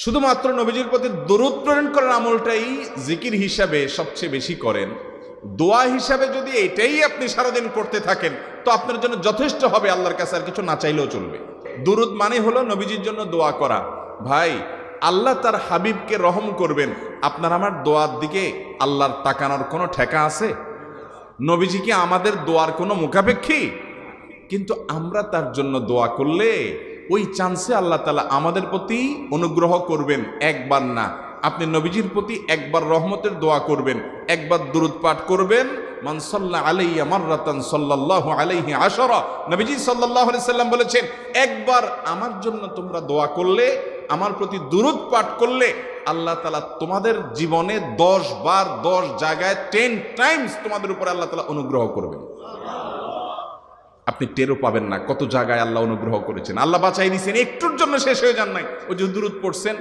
শুধুমাত্র নবীজির প্রতি দরুদ প্রেরণ করার আমলটাই জিকির হিসাবে সবচেয়ে বেশি করেন, দোয়া হিসাবে যদি এটাই আপনি সারাদিন করতে থাকেন তো আপনার জন্য যথেষ্ট হবে, আল্লাহর কাছে আর কিছু না চাইলেও চলবে। দুরুদ মানে হলো নবীজির জন্য দোয়া করা। ভাই, আল্লাহ তার হাবিবকে রহম করবেন, আপনার আমার দোয়ার দিকে আল্লাহর তাকানোর কোনো ঠেকা আছে? নবীজি কি আমাদের দোয়ার কোনো মুখাপেক্ষী? কিন্তু আমরা তার জন্য দোয়া করলে ওই চান্সে আল্লাহ তাআলা আমাদের প্রতি অনুগ্রহ করবেন। একবার না, আপনি নবীজির প্রতি একবার রহমতের দোয়া করবেন, একবার দুরূদ পাঠ করবেন, মান সাল্লা আলাইয়া মাররাতান সাল্লাল্লাহু আলাইহি আশারা। নবীজি সাল্লাল্লাহু আলাইহি সাল্লাম বলেছেন, একবার আমার জন্য তোমরা দোয়া করলে, আমার প্রতি দুরূদ পাঠ করলে, আল্লাহ তাআলা তোমাদের জীবনে 10 বার 10 জায়গায় 10 টাইমস তোমাদের উপরে আল্লাহ তাআলা অনুগ্রহ করবেন। আপনি টেরও পাবেন না কত জায়গায় আল্লাহ অনুগ্রহ করেছেন, আল্লাহ বাঁচাই দিয়েছেন, একটুর জন্য শেষ হয়ে যান নাই। ওই যে দুরূদ পড়ছেন,